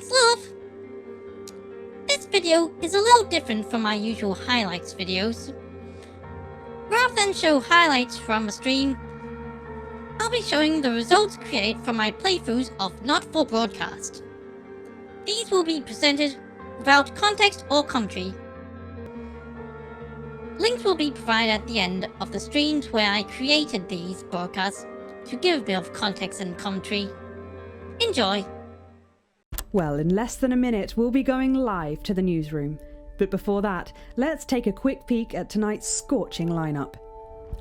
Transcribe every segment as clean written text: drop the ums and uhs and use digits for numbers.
It's Love! This video is a little different from my usual highlights videos. Rather than show highlights from a stream, I'll be showing the results created from my playthroughs of Not For Broadcast. These will be presented without context or commentary. Links will be provided at the end of the streams where I created these broadcasts to give a bit of context and commentary. Enjoy! Well, in less than a minute, we'll be going live to the newsroom. But before that, let's take a quick peek at tonight's scorching lineup.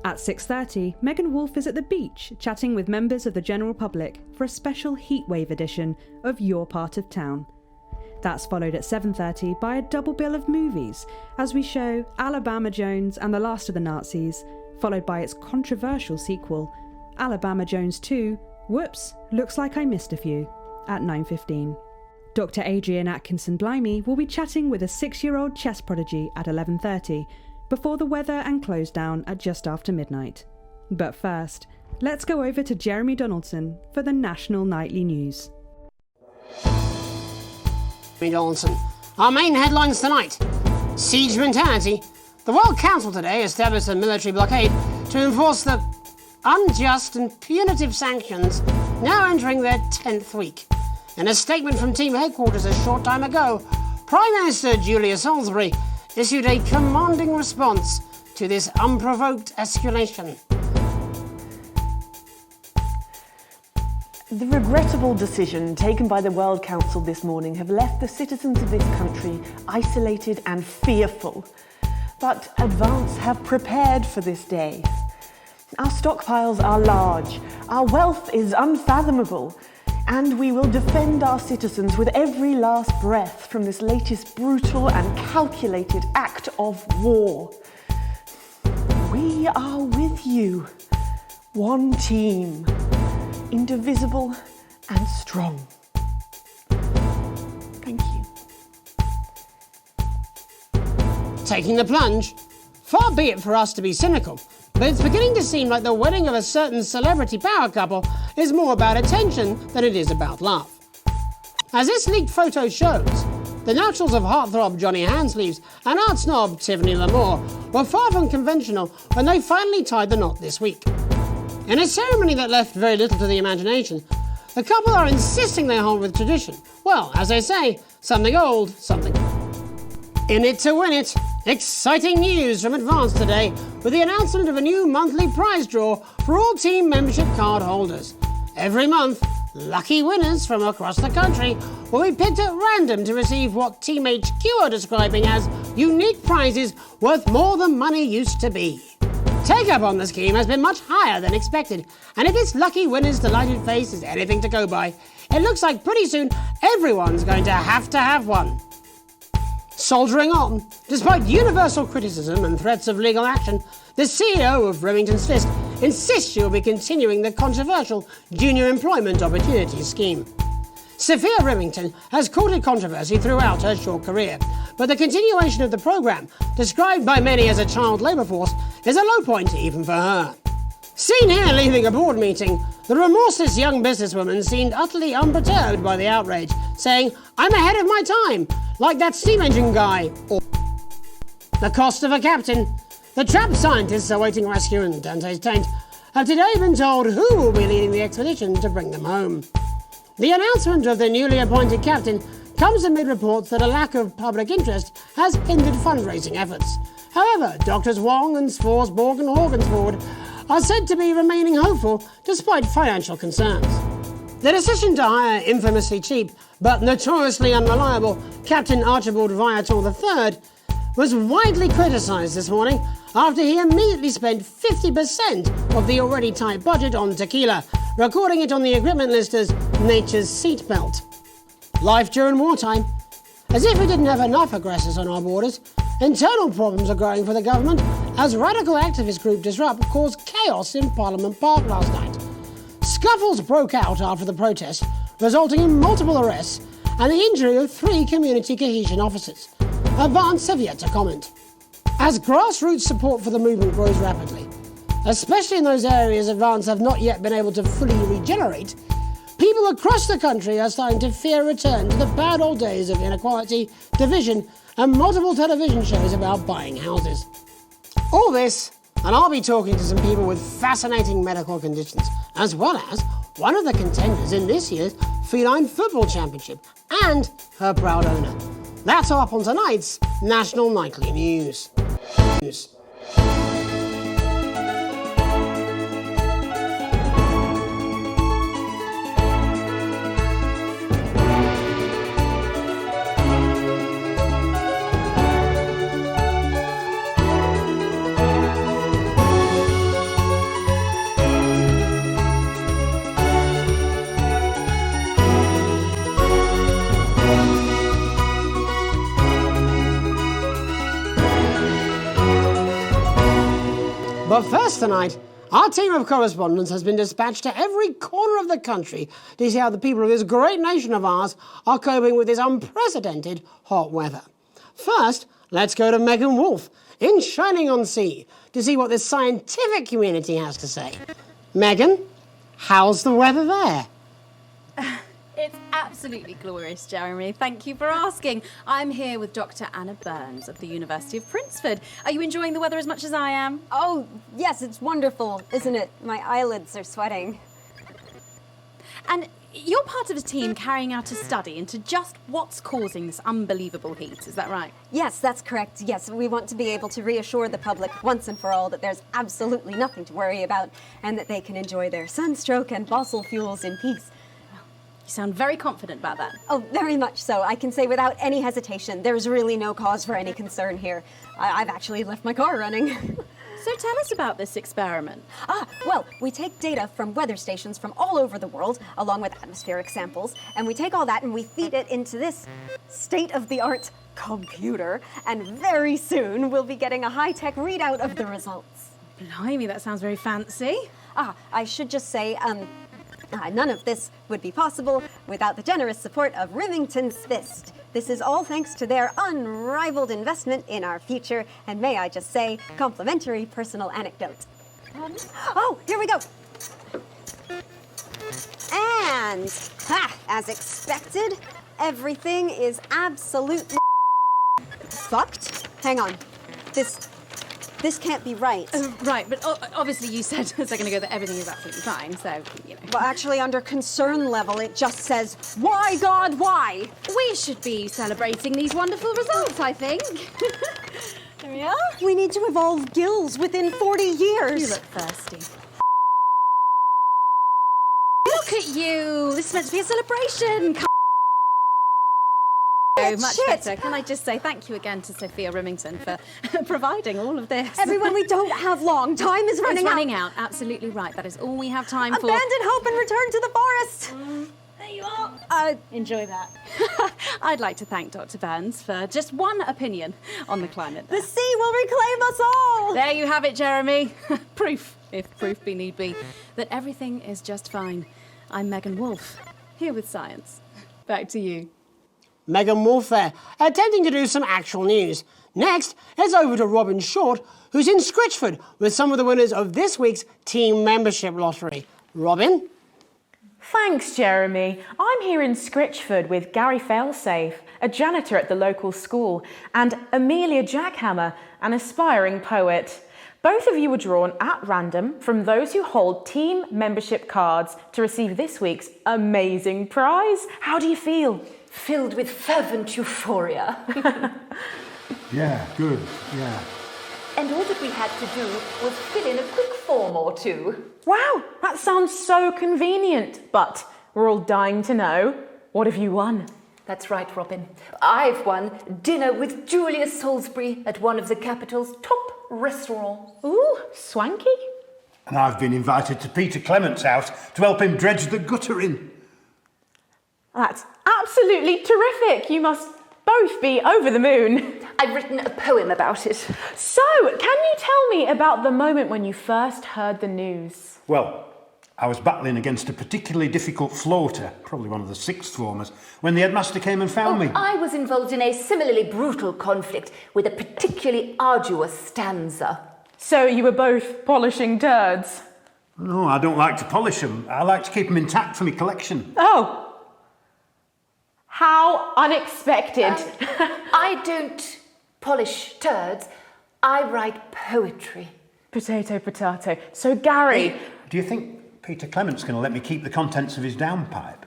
At 6:30, Megan Wolf is at the beach chatting with members of the general public for a special Heatwave edition of Your Part of Town. That's followed at 7:30 by a double bill of movies as we show Alabama Jones and the Last of the Nazis, followed by its controversial sequel, Alabama Jones 2, Whoops, Looks Like I Missed a Few, at 9:15. Dr. Adrian Atkinson Blimey will be chatting with a 6-year-old chess prodigy at 11:30, before the weather and close down at just after midnight. But first, let's go over to Jeremy Donaldson for the National Nightly News. Donaldson. Our main headlines tonight. Siege mentality. The World Council today established a military blockade to enforce the unjust and punitive sanctions now entering their 10th week. In a statement from team headquarters a short time ago, Prime Minister Julia Salisbury issued a commanding response to this unprovoked escalation. The regrettable decision taken by the World Council this morning have left the citizens of this country isolated and fearful. But Advance have prepared for this day. Our stockpiles are large, our wealth is unfathomable, and we will defend our citizens with every last breath from this latest brutal and calculated act of war. We are with you, one team, indivisible and strong. Thank you. Taking the plunge? Far be it for us to be cynical, but it's beginning to seem like the wedding of a certain celebrity power couple is more about attention than it is about love. As this leaked photo shows, the naturals of heartthrob Johnny Handsleeves and art snob Tiffany Lamour were far from conventional when they finally tied the knot this week. In a ceremony that left very little to the imagination, the couple are insisting they hold with tradition. Well, as they say, something old, something in it to win it. Exciting news from Advance today with the announcement of a new monthly prize draw for all team membership card holders. Every month, lucky winners from across the country will be picked at random to receive what Team HQ are describing as unique prizes worth more than money used to be. Take-up on the scheme has been much higher than expected, and if this lucky winner's delighted face is anything to go by, it looks like pretty soon everyone's going to have one. Soldiering on, despite universal criticism and threats of legal action, the CEO of Remington's Fist insists she will be continuing the controversial Junior Employment Opportunities Scheme. Sophia Remington has courted controversy throughout her short career, but the continuation of the programme, described by many as a child labour force, is a low point even for her. Seen here leaving a board meeting, the remorseless young businesswoman seemed utterly unperturbed by the outrage, saying, "I'm ahead of my time, like that steam engine guy," or the cost of a captain. The trapped scientists awaiting rescue in Dante's tent have today been told who will be leading the expedition to bring them home. The announcement of the newly appointed captain comes amid reports that a lack of public interest has hindered fundraising efforts. However, Drs. Wong and Svorsborg and Horgensford are said to be remaining hopeful despite financial concerns. The decision to hire infamously cheap but notoriously unreliable Captain Archibald Viator III was widely criticised this morning after he immediately spent 50% of the already tight budget on tequila, recording it on the equipment list as nature's seatbelt. Life during wartime. As if we didn't have enough aggressors on our borders, internal problems are growing for the government as radical activist group Disrupt caused chaos in Parliament Park last night. Scuffles broke out after the protest, resulting in multiple arrests and the injury of 3 community cohesion officers. Advance have yet to comment. As grassroots support for the movement grows rapidly, especially in those areas Advance have not yet been able to fully regenerate, people across the country are starting to fear a return to the bad old days of inequality, division, and multiple television shows about buying houses. All this, and I'll be talking to some people with fascinating medical conditions, as well as one of the contenders in this year's Feline Football Championship, and her proud owner. That's all up on tonight's National Nightly News. But first tonight, our team of correspondents has been dispatched to every corner of the country to see how the people of this great nation of ours are coping with this unprecedented hot weather. First, let's go to Megan Wolf in Shining-on-Sea to see what the scientific community has to say. Megan, how's the weather there? It's absolutely glorious, Jeremy. Thank you for asking. I'm here with Dr. Anna Burns of the University of Princeford. Are you enjoying the weather as much as I am? Oh, yes, it's wonderful, isn't it? My eyelids are sweating. And you're part of a team carrying out a study into just what's causing this unbelievable heat, is that right? Yes, that's correct. Yes, we want to be able to reassure the public once and for all that there's absolutely nothing to worry about and that they can enjoy their sunstroke and fossil fuels in peace. You sound very confident about that. Oh, very much so. I can say without any hesitation, there's really no cause for any concern here. I've actually left my car running. So tell us about this experiment. Well, we take data from weather stations from all over the world, along with atmospheric samples, and we take all that and we feed it into this state-of-the-art computer, and very soon we'll be getting a high-tech readout of the results. Blimey, that sounds very fancy. I should just say, none of this would be possible without the generous support of Remington's Fist. This is all thanks to their unrivaled investment in our future, and may I just say, complimentary personal anecdote. Oh, here we go. And, as expected, everything is absolutely fucked. Hang on. This can't be right. Right, but obviously you said a second ago that everything is absolutely fine, so, you know. Well, actually, under concern level, it just says, why, God, why? We should be celebrating these wonderful results, I think. There we are. We need to evolve gills within 40 years. You look thirsty. Look at you. This is meant to be a celebration. Oh, much better. Can I just say thank you again to Sophia Remington for providing all of this. Everyone, we don't have long. Time is running out. It's running out. Absolutely right. That is all we have time for. Abandon hope and return to the forest. There you are. Enjoy that. I'd like to thank Dr. Burns for just one opinion on the climate. The sea will reclaim us all. There you have it, Jeremy. Proof, if proof be need be, that everything is just fine. I'm Megan Wolf, here with science. Back to you. Megan Wolf there, attempting to do some actual news. Next, it's over to Robin Short, who's in Scritchford with some of the winners of this week's team membership lottery. Robin? Thanks, Jeremy. I'm here in Scritchford with Gary Failsafe, a janitor at the local school, and Amelia Jackhammer, an aspiring poet. Both of you were drawn at random from those who hold team membership cards to receive this week's amazing prize. How do you feel? Filled with fervent euphoria. Yeah, good, yeah. And all that we had to do was fill in a quick form or two. Wow, that sounds so convenient. But we're all dying to know, what have you won? That's right, Robin. I've won dinner with Julius Salisbury at one of the capital's top restaurants. Ooh, swanky. And I've been invited to Peter Clement's house to help him dredge the gutter in. That's absolutely terrific. You must both be over the moon. I've written a poem about it. So, can you tell me about the moment when you first heard the news? Well, I was battling against a particularly difficult floater, probably one of the sixth formers, when the headmaster came and found me. I was involved in a similarly brutal conflict with a particularly arduous stanza. So you were both polishing turds? No, I don't like to polish them. I like to keep them intact for my collection. Oh! How unexpected. I don't polish turds. I write poetry. Potato, potato. So, Gary... Do you think Peter Clement's going to let me keep the contents of his downpipe?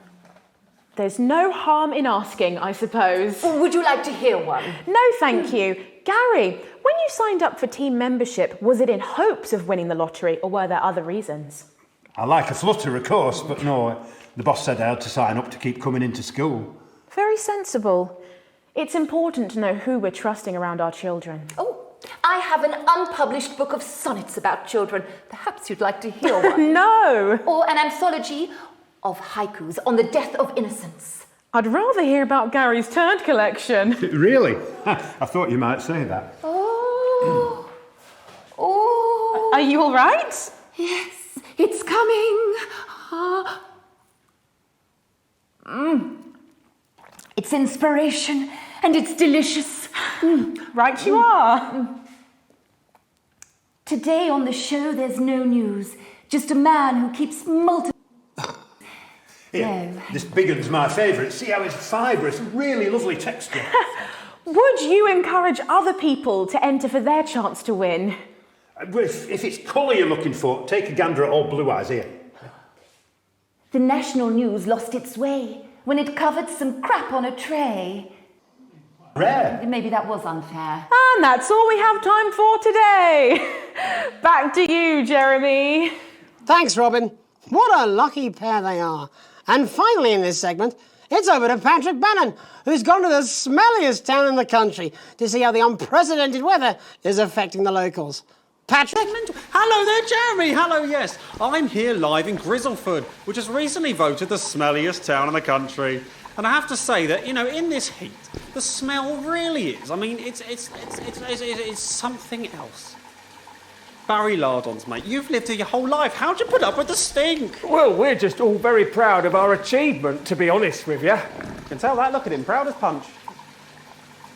There's no harm in asking, I suppose. Would you like to hear one? No, thank you. Gary, when you signed up for team membership, was it in hopes of winning the lottery, or were there other reasons? I like a flutter, of course, but no, the boss said I had to sign up to keep coming into school. Very sensible. It's important to know who we're trusting around our children. Oh, I have an unpublished book of sonnets about children. Perhaps you'd like to hear one. No! Or an anthology of haikus on the death of innocence. I'd rather hear about Gary's turd collection. Really? I thought you might say that. Oh. Oh. Are you all right? Yes, it's coming. It's inspiration and it's delicious. Right you are. Today on the show, there's no news. Just a man who keeps multiple... Here, this big one's my favourite. See how it's fibrous, really lovely texture. Would you encourage other people to enter for their chance to win? If it's colour you're looking for, take a gander at old Blue Eyes here. The national news lost its way when it covered some crap on a tray. Rare. Maybe that was unfair. And that's all we have time for today. Back to you, Jeremy. Thanks, Robin. What a lucky pair they are. And finally in this segment, it's over to Patrick Bannon, who's gone to the smelliest town in the country to see how the unprecedented weather is affecting the locals. Patrick? Hello there, Jeremy. Hello, yes. I'm here live in Grizzleford, which has recently voted the smelliest town in the country. And I have to say that, you know, in this heat, the smell really is. I mean, it's something else. Barry Lardons, mate, you've lived here your whole life. How'd you put up with the stink? Well, we're just all very proud of our achievement, to be honest with you. You can tell that, look at him, proud as punch.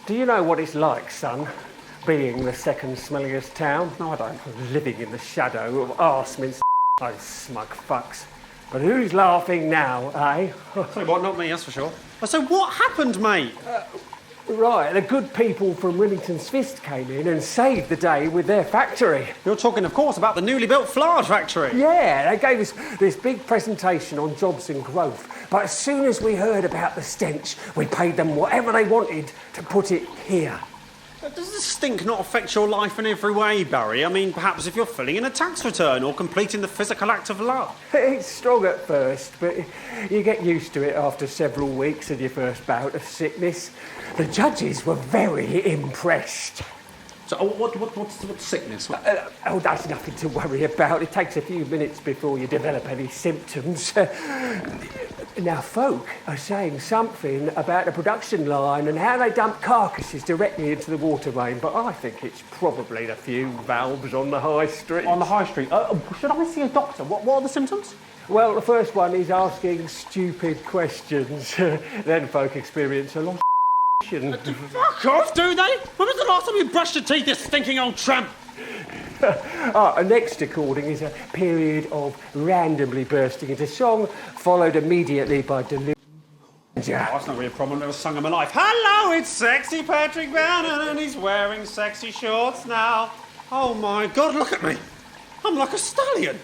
Do you know what it's like, son, being the second smelliest town? No, I don't. Living in the shadow of Arseminster, those smug fucks. But who's laughing now, eh? So what, not me, that's for sure. So what happened, mate? Right, the good people from Remington's Fist came in and saved the day with their factory. You're talking, of course, about the newly built flour factory. Yeah, they gave us this big presentation on jobs and growth. But as soon as we heard about the stench, we paid them whatever they wanted to put it here. Does the stink not affect your life in every way, Barry? I mean, perhaps if you're filling in a tax return or completing the physical act of love. It's strong at first, but you get used to it after several weeks of your first bout of sickness. The judges were very impressed. So, what's sickness? Oh, that's nothing to worry about. It takes a few minutes before you develop any symptoms. Now, folk are saying something about the production line and how they dump carcasses directly into the water main, but I think it's probably the few valves on the high street. On the high street? Should I see a doctor? What are the symptoms? Well, the first one is asking stupid questions. Then folk experience a lot of Fuck off, do they? When was the last time you brushed your teeth, you stinking old tramp? Next recording is a period of randomly bursting into song, followed immediately by delusion. Oh, that's not really a problem. I've never sung in my life. Hello, it's sexy Patrick Bannon, and he's wearing sexy shorts now. Oh my God, look at me. I'm like a stallion.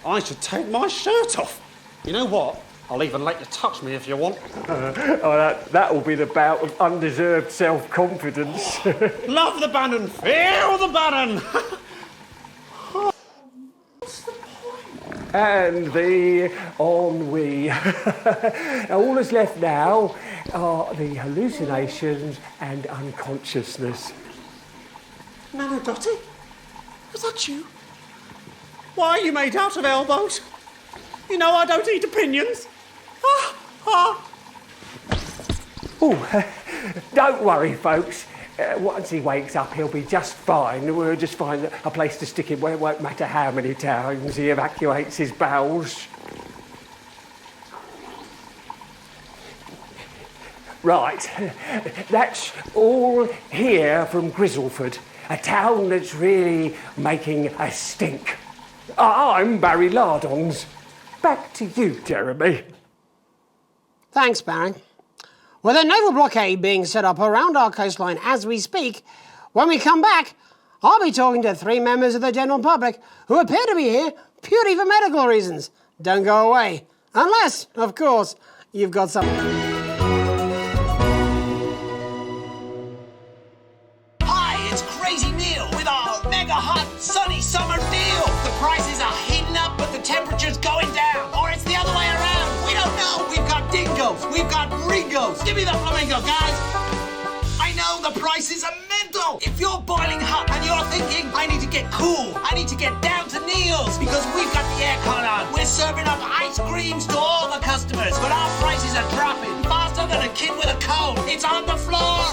I should take my shirt off. You know what? I'll even let you touch me if you want. That will be the bout of undeserved self-confidence. Love the Bannon, feel the Bannon. What's the point? And the ennui. All that's left now are the hallucinations and unconsciousness. Nano Dotty? Was that you? Why are you made out of elbows? You know I don't eat opinions. Oh, don't worry, folks. Once he wakes up, he'll be just fine. We'll just find a place to stick him where it won't matter how many times he evacuates his bowels. Right, that's all here from Grizzleford, a town that's really making a stink. I'm Barry Lardons. Back to you, Jeremy. Thanks, Barry. With a naval blockade being set up around our coastline as we speak, when we come back, I'll be talking to 3 members of the general public who appear to be here purely for medical reasons. Don't go away. Unless, of course, you've got something. Hi, it's Crazy Neil with our mega hot sunny summer deal. The prices are heating up, but the temperature's going down. Or it's the other way around. We don't know. We've got dingoes. We've got ringos. Give me the flamingo, guys. I know the prices are mental. If you're boiling hot and you're thinking, I need to get cool, I need to get down to Neil's because we've got the aircon on. We're serving up ice creams to all the customers, but our prices are dropping faster than a kid with a cold. It's on the floor.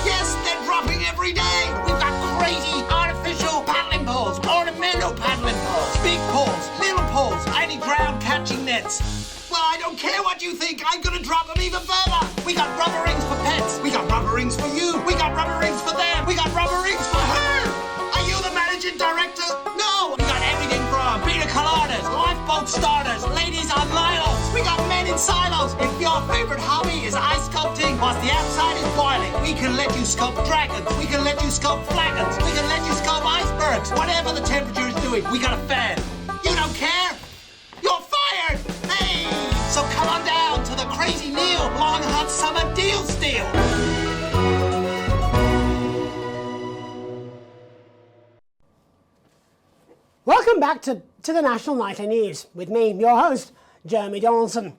Yes, they're dropping every day. We've got crazy artificial paddling poles, ornamental paddling poles, big poles, little poles, any ground catching nets. Well, I don't care what you think. I'm going to drop them even further. We got rubber rings for pets. We got rubber rings for you. We got rubber rings for them. We got rubber rings for her. Are you the managing director? No. We got everything from pina coladas, lifeboat starters, ladies on lilos. We got men in silos. If your favorite hobby is ice sculpting whilst the outside is boiling, we can let you sculpt dragons. We can let you sculpt flagons. We can let you sculpt icebergs. Whatever the temperature is doing, we got a fan. You don't care? You're fired! Hey! So come on down to the Crazy Neil Long Hot Summer Deal Steal! Welcome back to the National Nightly News with me, your host, Jeremy Donaldson.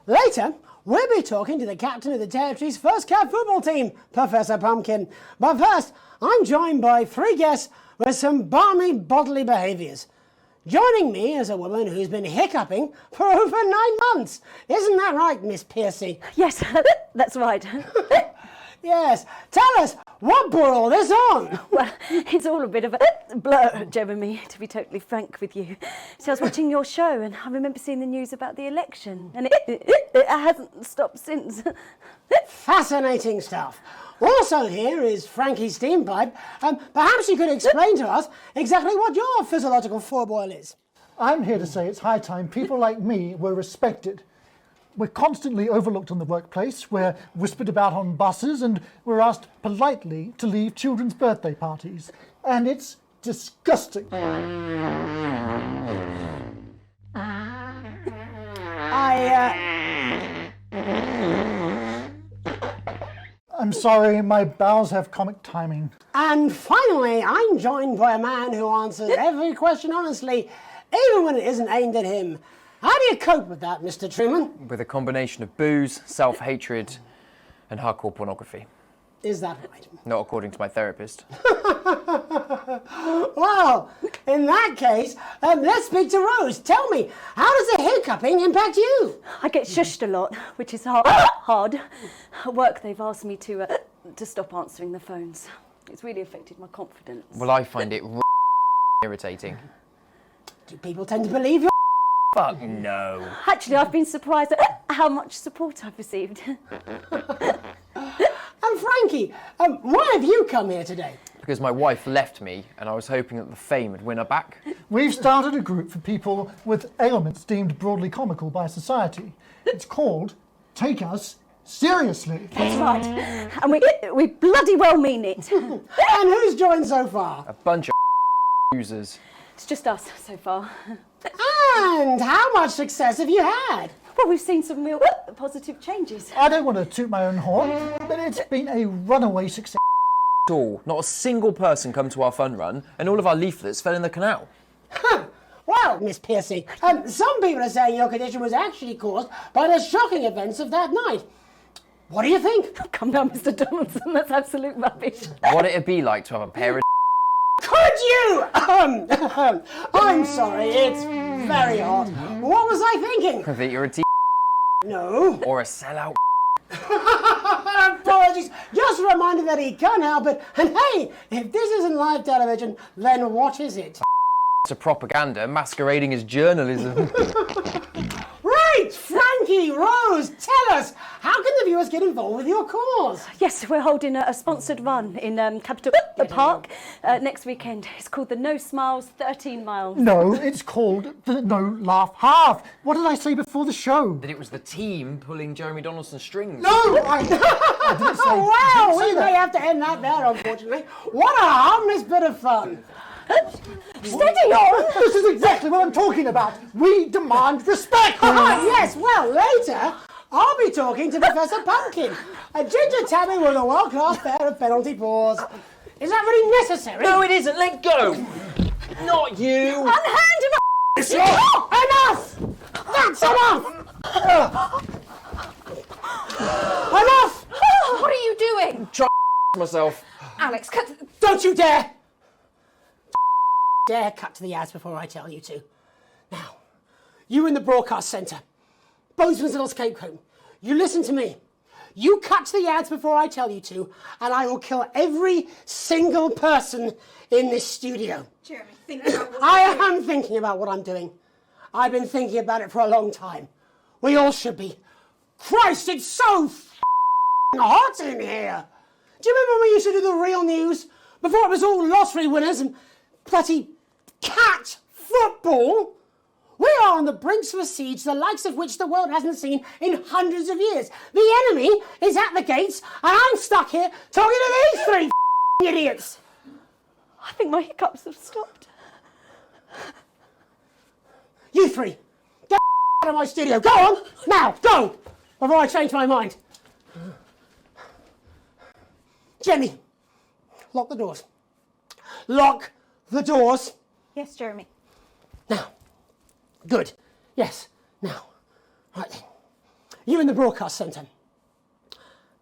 Later, we'll be talking to the captain of the territory's first cat football team, Professor Pumpkin. But first, I'm joined by 3 guests with some balmy bodily behaviours. Joining me is a woman who's been hiccuping for over 9 months. Isn't that right, Miss Piercy? Yes, that's right. Yes. Tell us, what brought all this on? Well, it's all a bit of a blur, Jeremy, to be totally frank with you. So I was watching your show and I remember seeing the news about the election and it hasn't stopped since. Fascinating stuff. Also here is Frankie Steampipe. Perhaps you could explain to us exactly what your physiological foible is. I'm here to say it's high time people like me were respected. We're constantly overlooked in the workplace, we're whispered about on buses, and we're asked politely to leave children's birthday parties. And it's disgusting. I'm sorry, my bowels have comic timing. And finally, I'm joined by a man who answers every question honestly, even when it isn't aimed at him. How do you cope with that, Mr. Truman? With a combination of booze, self-hatred, and hardcore pornography. Is that right? Not according to my therapist. Well, in that case, let's speak to Rose. Tell me, how does the hiccuping impact you? I get shushed a lot, which is hard. At work, they've asked me to stop answering the phones. It's really affected my confidence. Well, I find it irritating. Do people tend to believe you? Fuck no. Actually, I've been surprised at how much support I've received. And Frankie, why have you come here today? Because my wife left me and I was hoping that the fame would win her back. We've started a group for people with ailments deemed broadly comical by society. It's called Take Us Seriously. That's right. And we bloody well mean it. And who's joined so far? A bunch of users. It's just us so far. And how much success have you had? Well, we've seen some real positive changes. I don't want to toot my own horn, but it's been a runaway success. Not a single person come to our fun run, and all of our leaflets fell in the canal. Well, Miss Piercy, some people are saying your condition was actually caused by the shocking events of that night. What do you think? Oh, come down, Mr. Donaldson, that's absolute rubbish. What'd it be like to have a pair of Could you? I'm sorry, it's very hot. What was I thinking? that you're a No. or a sellout? Apologies. Just a reminder that he can't help it. And hey, if this isn't live television, then what is it? To propaganda masquerading as journalism. Right, Frankie, Rose, tell us, how can the of you has get involved with your cause? Yes, we're holding a sponsored run in Capital Park next weekend. It's called the No Smiles 13 Miles. No, it's called the No Laugh Half. What did I say before the show? That it was the team pulling Jeremy Donaldson's strings. No, I didn't say. Oh, wow, we may have to end that there, unfortunately. What a harmless bit of fun. Steady on! This is exactly what I'm talking about. We demand respect. Yes, well, later I'll be talking to Professor Pumpkin, a ginger tabby with a world-class pair of penalty paws. Is that really necessary? No, it isn't. Let go. Not you. Unhand him! Enough! That's enough! Enough! What are you doing? Try myself. Alex, cut. Don't you dare! Dare cut to the ads before I tell you to. Now, you in the broadcast centre, Bozeman's little scapegoat, you listen to me. You cut to the ads before I tell you to, and I will kill every single person in this studio. Jeremy, think about what I am thinking about what I'm doing. I've been thinking about it for a long time. We all should be. Christ, it's so hot in here. Do you remember when we used to do the real news? Before it was all lottery winners and bloody cat football? We are on the brinks of a siege the likes of which the world hasn't seen in hundreds of years. The enemy is at the gates and I'm stuck here talking to these three idiots. I think my hiccups have stopped. You three, get out of my studio. Go on, now, go, before I change my mind. Jenny, lock the doors. Lock the doors. Yes, Jeremy. Now. Good. Yes. Now. Right then. You in the broadcast centre.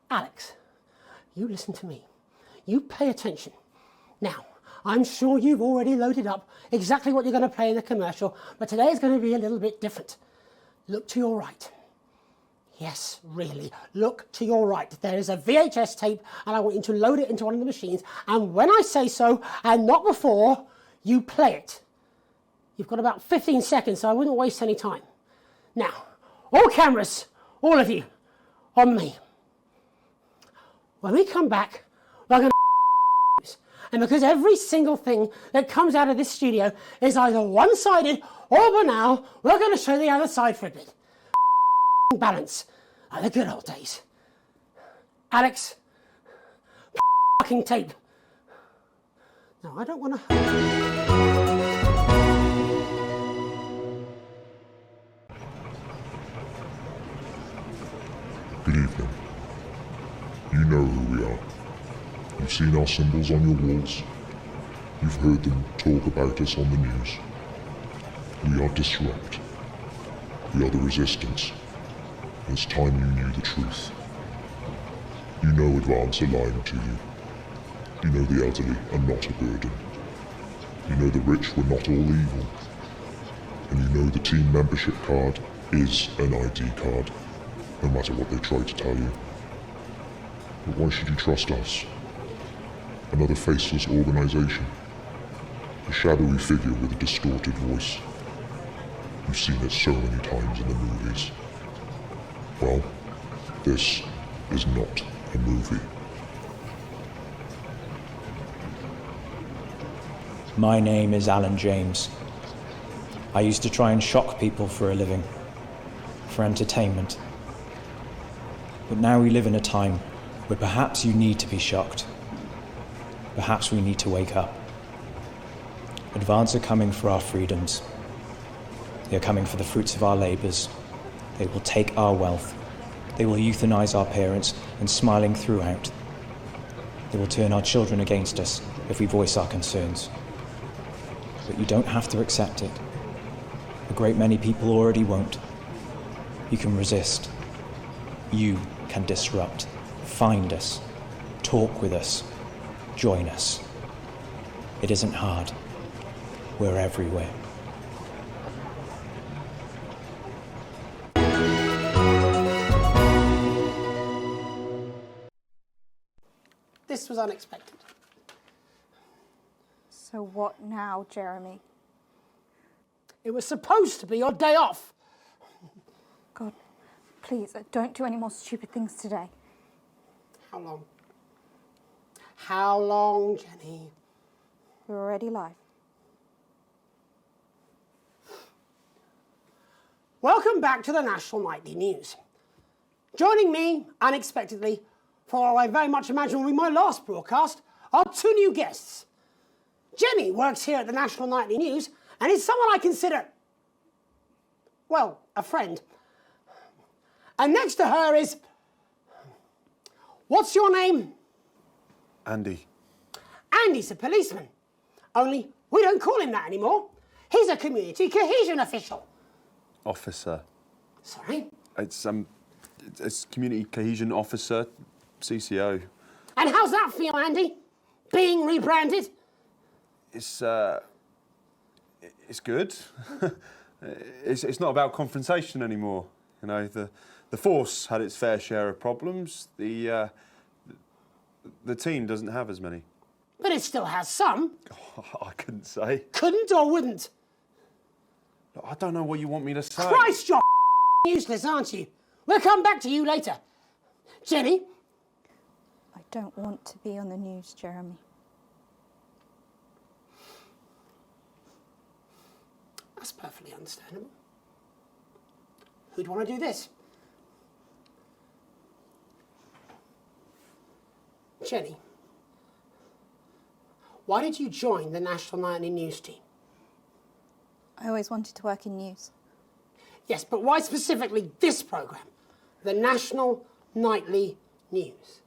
Alex, you listen to me. You pay attention. Now, I'm sure you've already loaded up exactly what you're going to play in the commercial, but today is going to be a little bit different. Look to your right. Yes, really. Look to your right. There is a VHS tape, and I want you to load it into one of the machines, and when I say so, and not before, you play it. You've got about 15 seconds, so I wouldn't waste any time. Now, all cameras, all of you, on me. When we come back, we're going to and because every single thing that comes out of this studio is either one-sided or banal, we're going to show the other side for a bit. Balance, like the good old days. Alex, fucking tape. No, I don't want to... Good evening. You know who we are. You've seen our symbols on your walls. You've heard them talk about us on the news. We are Disrupt. We are the Resistance. It's time you knew the truth. You know Advance are lying to you. You know the elderly are not a burden. You know the rich were not all evil. And you know the team membership card is an ID card. No matter what they try to tell you. But why should you trust us? Another faceless organization. A shadowy figure with a distorted voice. You've seen it so many times in the movies. Well, this is not a movie. My name is Alan James. I used to try and shock people for a living, for entertainment. But now we live in a time where perhaps you need to be shocked. Perhaps we need to wake up. Advance are coming for our freedoms. They are coming for the fruits of our labours. They will take our wealth. They will euthanize our parents and smiling throughout. They will turn our children against us if we voice our concerns. But you don't have to accept it. A great many people already won't. You can resist. You can disrupt. Find us. Talk with us. Join us. It isn't hard. We're everywhere. This was unexpected. So what now, Jeremy? It was supposed to be your day off. God, Please, don't do any more stupid things today. How long? How long, Jenny? We're already live. Welcome back to the National Nightly News. Joining me, unexpectedly, for what I very much imagine will be my last broadcast, are two new guests. Jenny works here at the National Nightly News and is someone I consider, well, a friend. And next to her is... What's your name? Andy. Andy's a policeman. Only we don't call him that anymore. He's a community cohesion official. Officer. Sorry? It's community cohesion officer, CCO. And how's that feel, Andy? Being rebranded? It's good. It's not about confrontation anymore. You know, the force had its fair share of problems. The team doesn't have as many. But it still has some. I couldn't say. Couldn't or wouldn't? I don't know what you want me to say. Christ, you're useless, aren't you? We'll come back to you later. Jenny? I don't want to be on the news, Jeremy. That's perfectly understandable. Who'd want to do this? Jenny, why did you join the National Nightly News team? I always wanted to work in news. Yes, but why specifically this programme? The National Nightly News.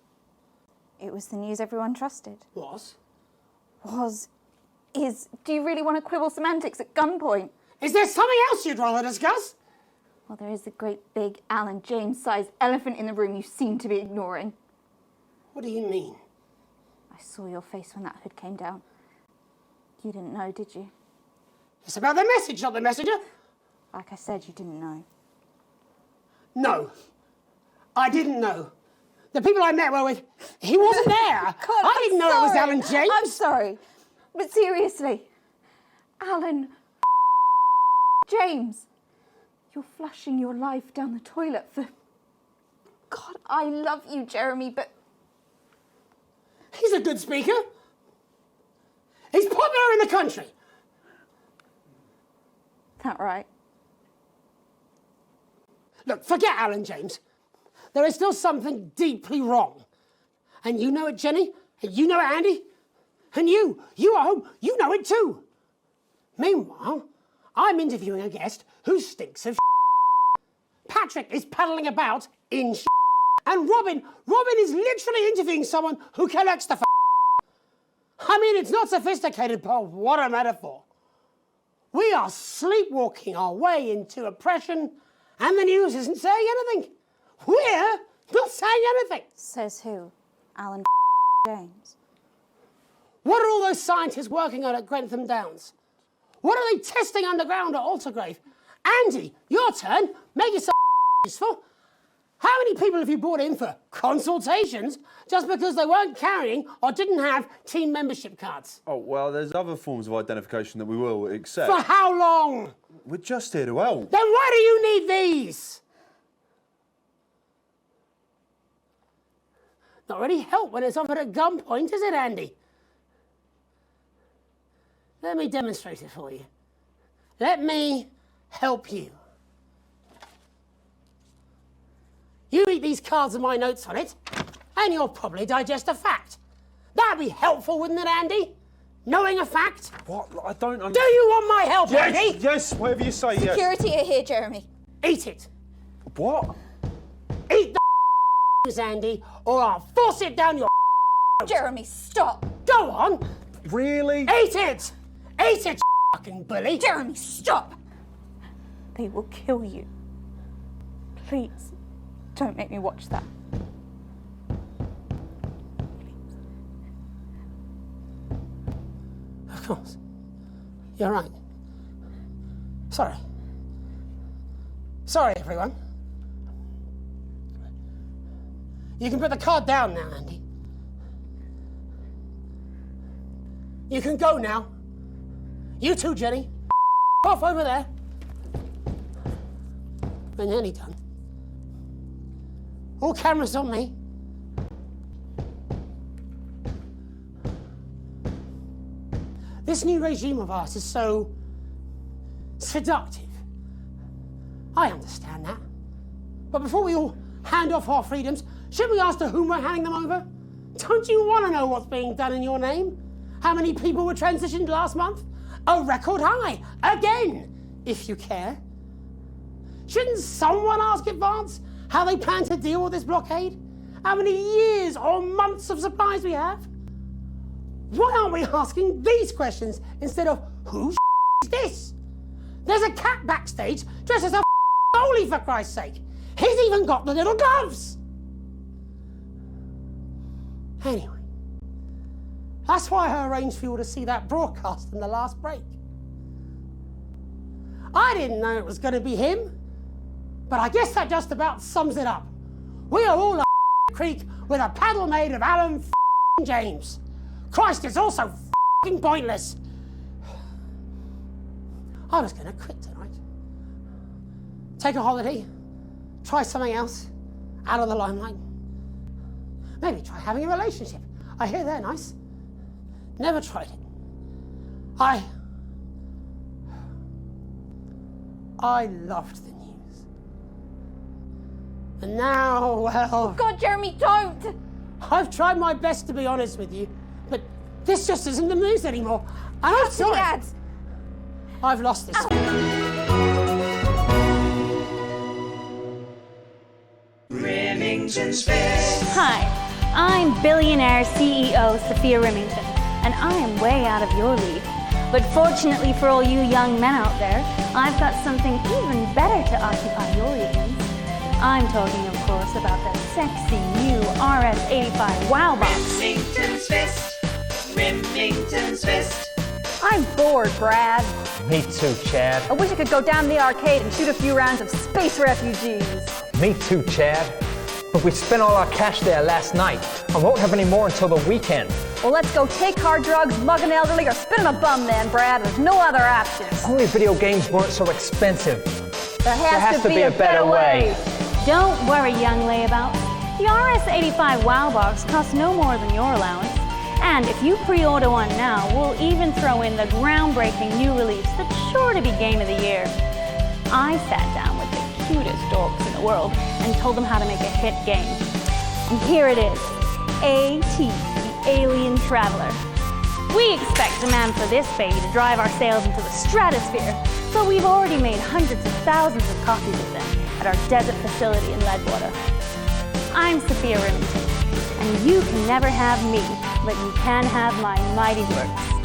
It was the news everyone trusted. Was? Is. Do you really want to quibble semantics at gunpoint? Is there something else you'd rather discuss? Well, there is a great big Alan James-sized elephant in the room you seem to be ignoring. What do you mean? I saw your face when that hood came down. You didn't know, did you? It's about the message, not the messenger. Like I said, you didn't know. No, I didn't know. The people I met were with, he wasn't there. God, I didn't know it was Alan James. I'm sorry, but seriously, Alan James, you're flushing your life down the toilet for... God, I love you, Jeremy, but... He's a good speaker. He's popular in the country. That right? Look, forget Alan James. There is still something deeply wrong. And you know it, Jenny. And you know it, Andy. And you at home, you know it too. Meanwhile, I'm interviewing a guest who stinks of Patrick is paddling about in and Robin is literally interviewing someone who collects the I mean, it's not sophisticated, but what a metaphor. We are sleepwalking our way into oppression, and the news isn't saying anything. We're not saying anything. Says who? Alan James. What are all those scientists working on at Grantham Downs? What are they testing underground at Aldergrave? Andy, your turn. Make yourself useful. How many people have you brought in for consultations just because they weren't carrying or didn't have team membership cards? Oh, well, there's other forms of identification that we will accept. For how long? We're just here to help. Then why do you need these? Not really help when it's offered at gunpoint, is it, Andy? Let me demonstrate it for you. Let me help you. You read these cards with my notes on it, and you'll probably digest a fact. That'd be helpful, wouldn't it, Andy? Knowing a fact? What? I don't understand. Do you want my help, Andy? Yes, whatever you say, yes. Security are here, Jeremy. Eat it. What? Eat the Andy, or I'll force it down your Jeremy, stop. Go on. Really? Eat it. Eat it, fucking bully. Jeremy, stop. They will kill you. Please, don't make me watch that. Of course. You're right. Sorry. Sorry, everyone. You can put the card down now, Andy. You can go now. You too, Jenny. Off over there. We're nearly done. All cameras on me. This new regime of ours is so seductive. I understand that. But before we all hand off our freedoms, should we ask to whom we're handing them over? Don't you want to know what's being done in your name? How many people were transitioned last month? A record high, again, if you care. Shouldn't someone ask Advance how they plan to deal with this blockade? How many years or months of supplies we have? Why aren't we asking these questions instead of who is this? There's a cat backstage dressed as a goalie, for Christ's sake. He's even got the little gloves. Anyway, that's why I arranged for you to see that broadcast in the last break. I didn't know it was going to be him, but I guess that just about sums it up. We are all a creek with a paddle made of Alan James. Christ, it's all so pointless. I was going to quit tonight. Take a holiday, try something else, out of the limelight. Maybe try having a relationship. I hear they're nice. Never tried it. I loved the news. And now, well... God, Jeremy, don't! I've tried my best to be honest with you, but this just isn't the news anymore. And I'm sorry. Dad. I've lost this. Remington's Fist. Hi, I'm billionaire CEO Sophia Remington, and I am way out of your league. But fortunately for all you young men out there, I've got something even better to occupy your evenings. I'm talking, of course, about the sexy new RS-85 Wow Box. Remington's Fist. Remington's Fist. I'm bored, Brad. Me too, Chad. I wish I could go down to the arcade and shoot a few rounds of space refugees. Me too, Chad. But we spent all our cash there last night. I won't have any more until the weekend. Well, let's go take hard drugs, mug an elderly, or spit in a bum then, Brad. There's no other options. Only video games weren't so expensive. There has to be a better way. Don't worry, young layabout. The RS-85 Wow Box costs no more than your allowance. And if you pre-order one now, we'll even throw in the groundbreaking new release that's sure to be game of the year. I sat down with the cutest dorks in the world and told them how to make a hit game. And here it is, A.T., the Alien Traveler. We expect demand for this baby to drive our sales into the stratosphere, so we've already made hundreds of thousands of copies of them at our desert facility in Leadwater. I'm Sophia Remington, and you can never have me, but you can have my mighty works.